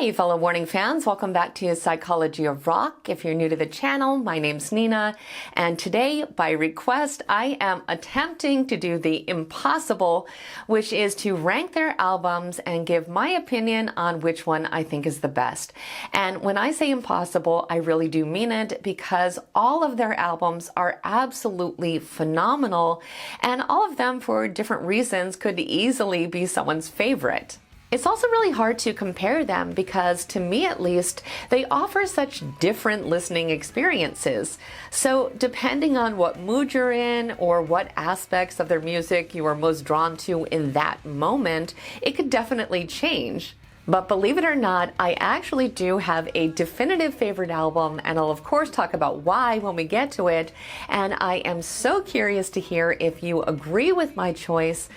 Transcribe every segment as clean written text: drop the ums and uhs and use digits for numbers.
Hey fellow Warning fans, welcome back to Psychology of Rock. If you're new to the channel, my name's Nina, and today, by request, I am attempting to do the impossible, which is to rank their albums and give my opinion on which one I think is the best. And when I say impossible, I really do mean it, because all of their albums are absolutely phenomenal, and all of them, for different reasons, could easily be someone's favorite. It's also really hard to compare them because, to me at least, they offer such different listening experiences. So depending on what mood you're in or what aspects of their music you are most drawn to in that moment, it could definitely change. But believe it or not, I actually do have a definitive favorite album, and I'll of course talk about why when we get to it. And I am so curious to hear if you agree with my choice.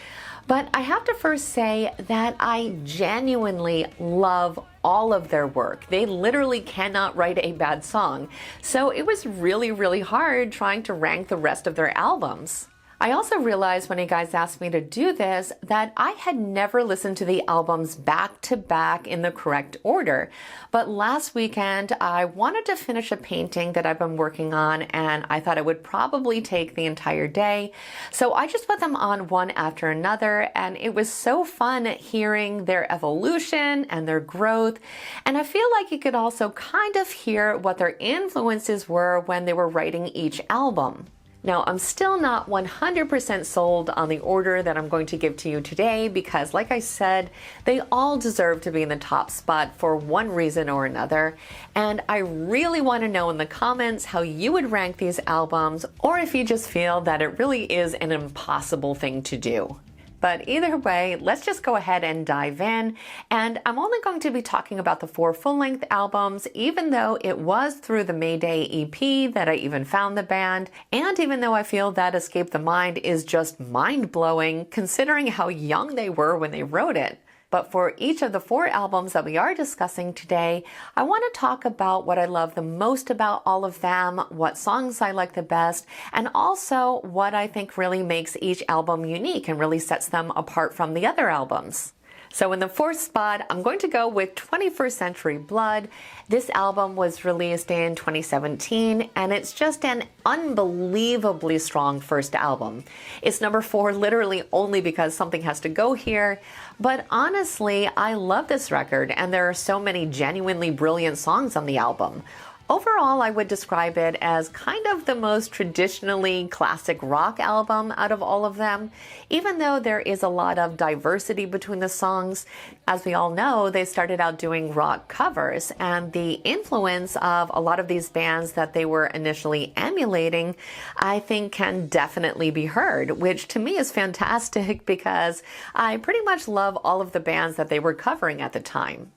But I have to first say that I genuinely love all of their work. They literally cannot write a bad song. So it was really hard trying to rank the rest of their albums. I also realized when you guys asked me to do this that I had never listened to the albums back to back in the correct order. But last weekend, I wanted to finish a painting that I've been working on, and I thought it would probably take the entire day. So I just put them on one after another, and it was so fun hearing their evolution and their growth. And I feel like you could also kind of hear what their influences were when they were writing each album. Now, I'm still not 100% sold on the order that I'm going to give to you today because, like I said, they all deserve to be in the top spot for one reason or another. And I really want to know in the comments how you would rank these albums, or if you just feel that it really is an impossible thing to do. But either way, let's just go ahead and dive in. And I'm only going to be talking about the 4 full-length albums, even though it was through the Mayday EP that I even found the band. And even though I feel that Escape the Mind is just mind-blowing, considering how young they were when they wrote it. But for each of the 4 albums that we are discussing today, I want to talk about what I love the most about all of them, what songs I like the best, and also what I think really makes each album unique and really sets them apart from the other albums. So in the 4th spot, I'm going to go with 21st Century Blood. This album was released in 2017, and it's just an unbelievably strong first album. It's number 4 literally only because something has to go here. But honestly, I love this record, and there are so many genuinely brilliant songs on the album. Overall, I would describe it as kind of the most traditionally classic rock album out of all of them, even though there is a lot of diversity between the songs. As we all know, they started out doing rock covers, and the influence of a lot of these bands that they were initially emulating, I think, can definitely be heard, which to me is fantastic because I pretty much love all of the bands that they were covering at the time.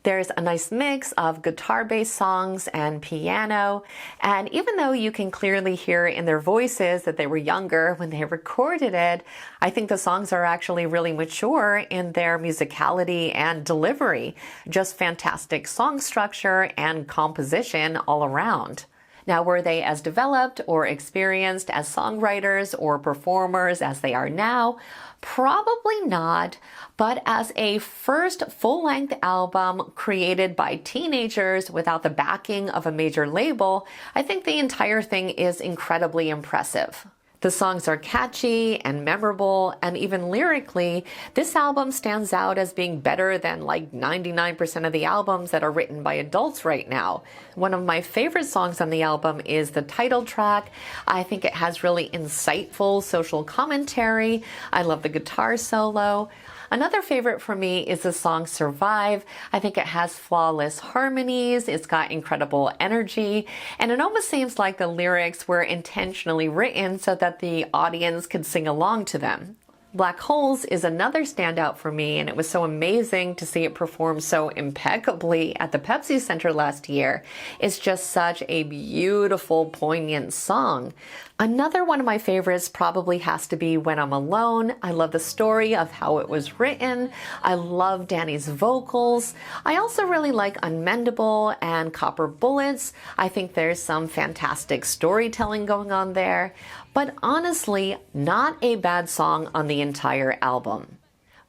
There's a nice mix of guitar-based songs and piano, and even though you can clearly hear in their voices that they were younger when they recorded it, I think the songs are actually really mature in their musicality and delivery. Just fantastic song structure and composition all around. Now, were they as developed or experienced as songwriters or performers as they are now? Probably not, but as a first full-length album created by teenagers without the backing of a major label, I think the entire thing is incredibly impressive. The songs are catchy and memorable, and even lyrically, this album stands out as being better than like 99% of the albums that are written by adults right now. One of my favorite songs on the album is the title track. I think it has really insightful social commentary. I love the guitar solo. Another favorite for me is the song Survive. I think it has flawless harmonies, it's got incredible energy, and it almost seems like the lyrics were intentionally written so that the audience could sing along to them. Black Holes is another standout for me, and it was so amazing to see it perform so impeccably at the Pepsi Center last year. It's just such a beautiful, poignant song. Another one of my favorites probably has to be When I'm Alone. I love the story of how it was written. I love Dany's vocals. I also really like Unmendable and Copper Bullets. I think there's some fantastic storytelling going on there. But honestly, not a bad song on the entire album.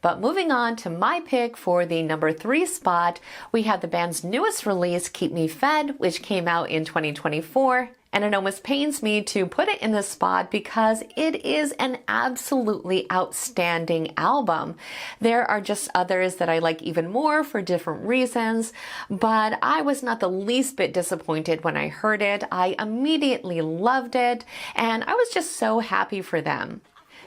But moving on to my pick for the number 3 spot, we have the band's newest release, Keep Me Fed, which came out in 2024. And it almost pains me to put it in this spot because it is an absolutely outstanding album. There are just others that I like even more for different reasons, but I was not the least bit disappointed when I heard it. I immediately loved it, and I was just so happy for them.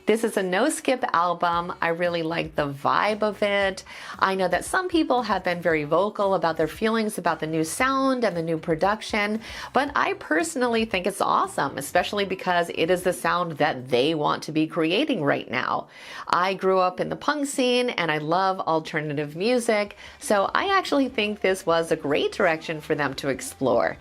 This is a no-skip album. I really like the vibe of it. I know that some people have been very vocal about their feelings about the new sound and the new production, but I personally think it's awesome, especially because it is the sound that they want to be creating right now. I grew up in the punk scene and I love alternative music, so I actually think this was a great direction for them to explore.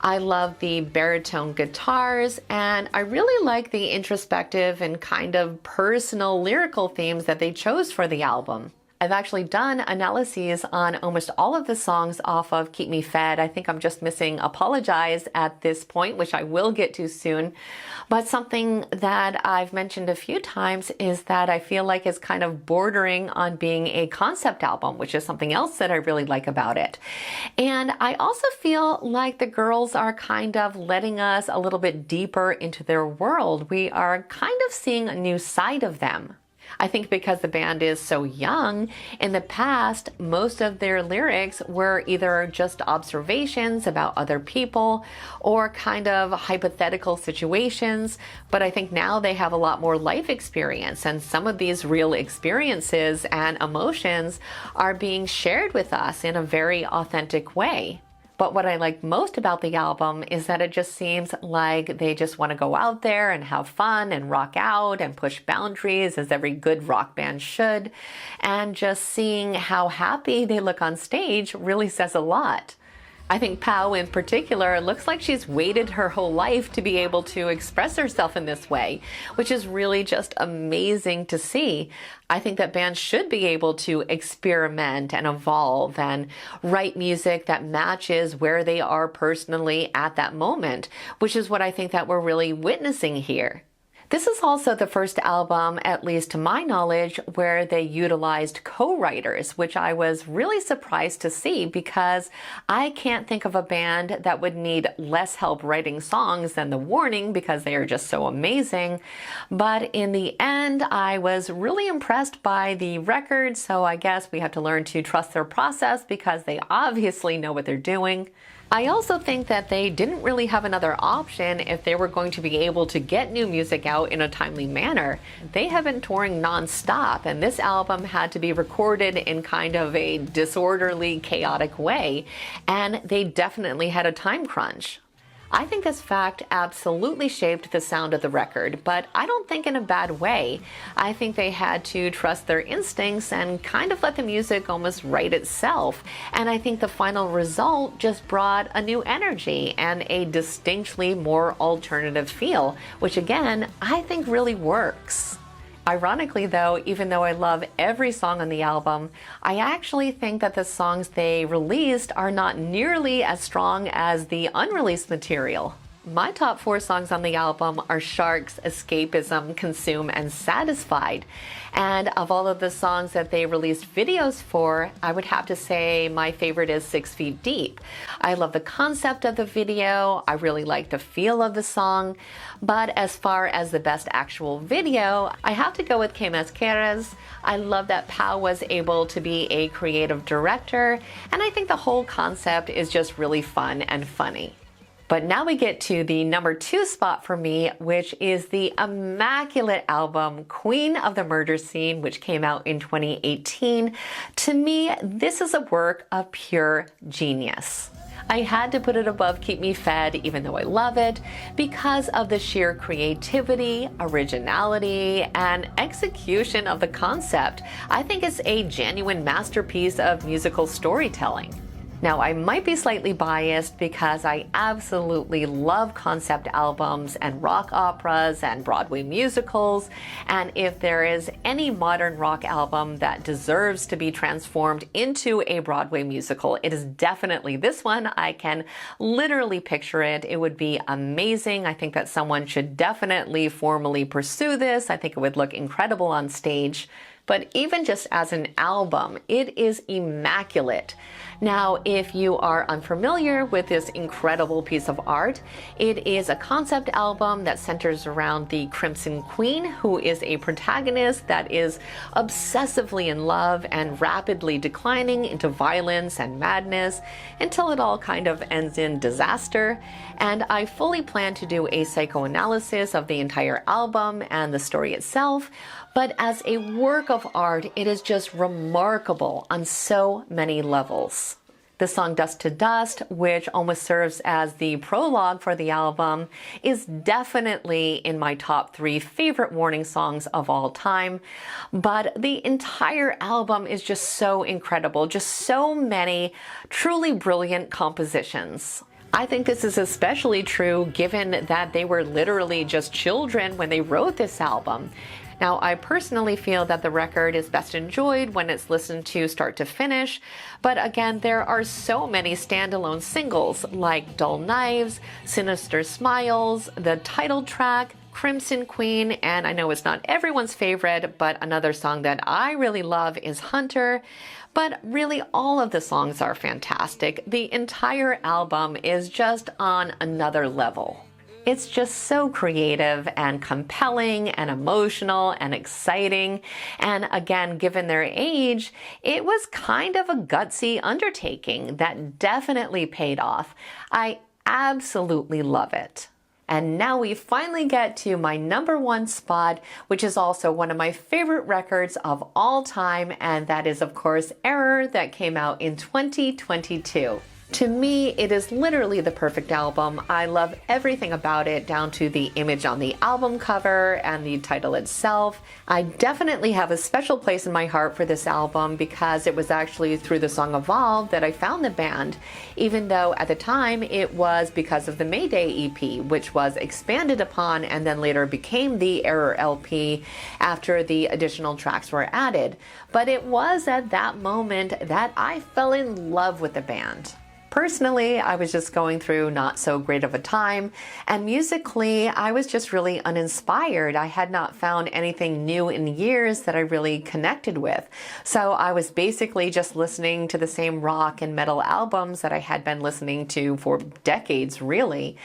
I love the baritone guitars, and I really like the introspective and kind of personal lyrical themes that they chose for the album. I've actually done analyses on almost all of the songs off of Keep Me Fed. I think I'm just missing Apologize at this point, which I will get to soon. But something that I've mentioned a few times is that I feel like it's kind of bordering on being a concept album, which is something else that I really like about it. And I also feel like the girls are kind of letting us a little bit deeper into their world. We are kind of seeing a new side of them. I think because the band is so young, in the past, most of their lyrics were either just observations about other people or kind of hypothetical situations. But I think now they have a lot more life experience, and some of these real experiences and emotions are being shared with us in a very authentic way. But what I like most about the album is that it just seems like they just want to go out there and have fun and rock out and push boundaries, as every good rock band should. And just seeing how happy they look on stage really says a lot. I think Pau in particular looks like she's waited her whole life to be able to express herself in this way, which is really just amazing to see. I think that bands should be able to experiment and evolve and write music that matches where they are personally at that moment, which is what I think that we're really witnessing here. This is also the first album, at least to my knowledge, where they utilized co-writers, which I was really surprised to see because I can't think of a band that would need less help writing songs than The Warning because they are just so amazing. But in the end, I was really impressed by the record, so I guess we have to learn to trust their process because they obviously know what they're doing. I also think that they didn't really have another option if they were going to be able to get new music out in a timely manner. They have been touring non-stop, and this album had to be recorded in kind of a disorderly, chaotic way, and they definitely had a time crunch. I think this fact absolutely shaped the sound of the record, but I don't think in a bad way. I think they had to trust their instincts and kind of let the music almost write itself. And I think the final result just brought a new energy and a distinctly more alternative feel, which again, I think really works. Ironically though, even though I love every song on the album, I actually think that the songs they released are not nearly as strong as the unreleased material. My top 4 songs on the album are Sharks, Escapism, Consume, and Satisfied. And of all of the songs that they released videos for, I would have to say my favorite is 6 Feet Deep. I love the concept of the video, I really like the feel of the song, but as far as the best actual video, I have to go with Que Más Quieres. I love that Pau was able to be a creative director, and I think the whole concept is just really fun and funny. But now we get to the number 2 spot for me, which is the immaculate album Queen of the Murder Scene, which came out in 2018. To me, this is a work of pure genius. I had to put it above Keep Me Fed, even though I love it, because of the sheer creativity, originality, and execution of the concept. I think it's a genuine masterpiece of musical storytelling. Now, I might be slightly biased because I absolutely love concept albums and rock operas and Broadway musicals, and if there is any modern rock album that deserves to be transformed into a Broadway musical, it is definitely this one. I can literally picture it. It would be amazing. I think that someone should definitely formally pursue this. I think it would look incredible on stage. but even just as an album, it is immaculate. Now, if you are unfamiliar with this incredible piece of art, it is a concept album that centers around the Crimson Queen, who is a protagonist that is obsessively in love and rapidly declining into violence and madness until it all kind of ends in disaster. And I fully plan to do a psychoanalysis of the entire album and the story itself, but as a work of art, it is just remarkable on so many levels. The song Dust to Dust, which almost serves as the prologue for the album, is definitely in my top 3 favorite Warning songs of all time. But the entire album is just so incredible, just so many truly brilliant compositions. I think this is especially true given that they were literally just children when they wrote this album. Now, I personally feel that the record is best enjoyed when it's listened to start to finish, but again, there are so many standalone singles like Dull Knives, Sinister Smiles, the title track, Crimson Queen, and I know it's not everyone's favorite, but another song that I really love is Hunter. But really, all of the songs are fantastic. The entire album is just on another level. It's just so creative and compelling and emotional and exciting. And again, given their age, it was kind of a gutsy undertaking that definitely paid off. I absolutely love it. And now we finally get to my #1 spot, which is also one of my favorite records of all time, and that is, of course, Error, that came out in 2022. To me, it is literally the perfect album. I love everything about it, down to the image on the album cover and the title itself. I definitely have a special place in my heart for this album because it was actually through the song Evolve that I found the band, even though at the time it was because of the Mayday EP, which was expanded upon and then later became the Error LP after the additional tracks were added. But it was at that moment that I fell in love with the band. Personally, I was just going through not so great of a time, and musically, I was just really uninspired. I had not found anything new in years that I really connected with. So I was basically just listening to the same rock and metal albums that I had been listening to for decades, really.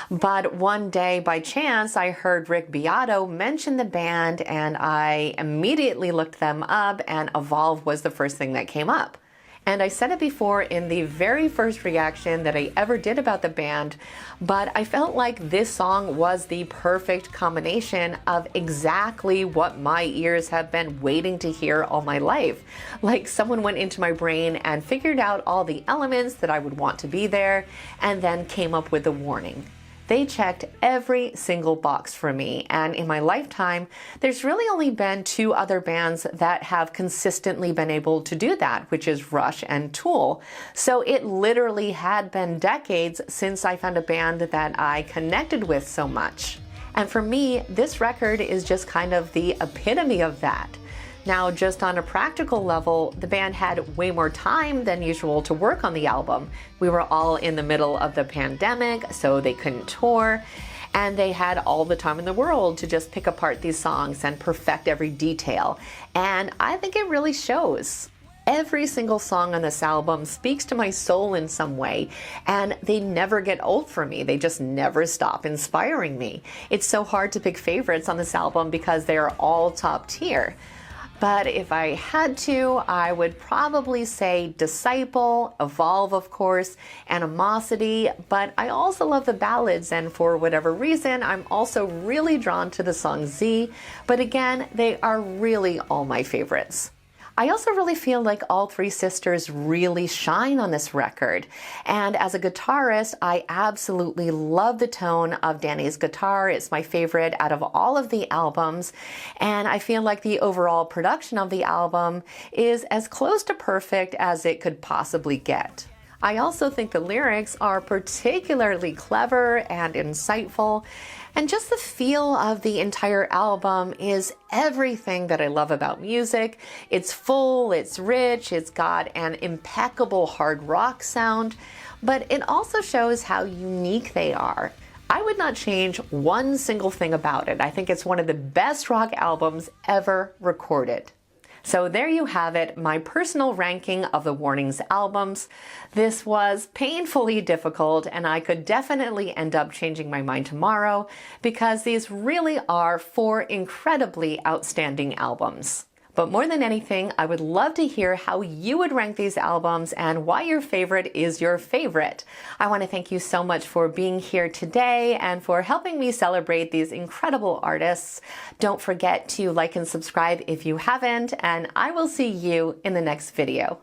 But one day, by chance, I heard Rick Beato mention the band, and I immediately looked them up, and Evolve was the first thing that came up. And I said it before in the very first reaction that I ever did about the band, but I felt like this song was the perfect combination of exactly what my ears have been waiting to hear all my life. Like someone went into my brain and figured out all the elements that I would want to be there, and then came up with the warning. They checked every single box for me, and in my lifetime, there's really only been 2 other bands that have consistently been able to do that, which is Rush and Tool. So it literally had been decades since I found a band that I connected with so much. And for me, this record is just kind of the epitome of that. Now, just on a practical level, the band had way more time than usual to work on the album. We were all in the middle of the pandemic, so they couldn't tour, and they had all the time in the world to just pick apart these songs and perfect every detail. And I think it really shows. Every single song on this album speaks to my soul in some way, and they never get old for me. They just never stop inspiring me. It's so hard to pick favorites on this album because they are all top tier. But if I had to, I would probably say Disciple, Evolve, of course, Animosity, but I also love the ballads, and for whatever reason, I'm also really drawn to the song Z, but again, they are really all my favorites. I also really feel like all 3 sisters really shine on this record. And as a guitarist, I absolutely love the tone of Dany's guitar. It's my favorite out of all of the albums. And I feel like the overall production of the album is as close to perfect as it could possibly get. I also think the lyrics are particularly clever and insightful, and just the feel of the entire album is everything that I love about music. It's full, it's rich, it's got an impeccable hard rock sound, but it also shows how unique they are. I would not change one single thing about it. I think it's one of the best rock albums ever recorded. So there you have it, my personal ranking of the Warnings albums. This was painfully difficult, and I could definitely end up changing my mind tomorrow because these really are 4 incredibly outstanding albums. But more than anything, I would love to hear how you would rank these albums and why your favorite is your favorite. I want to thank you so much for being here today and for helping me celebrate these incredible artists. Don't forget to like and subscribe if you haven't, and I will see you in the next video.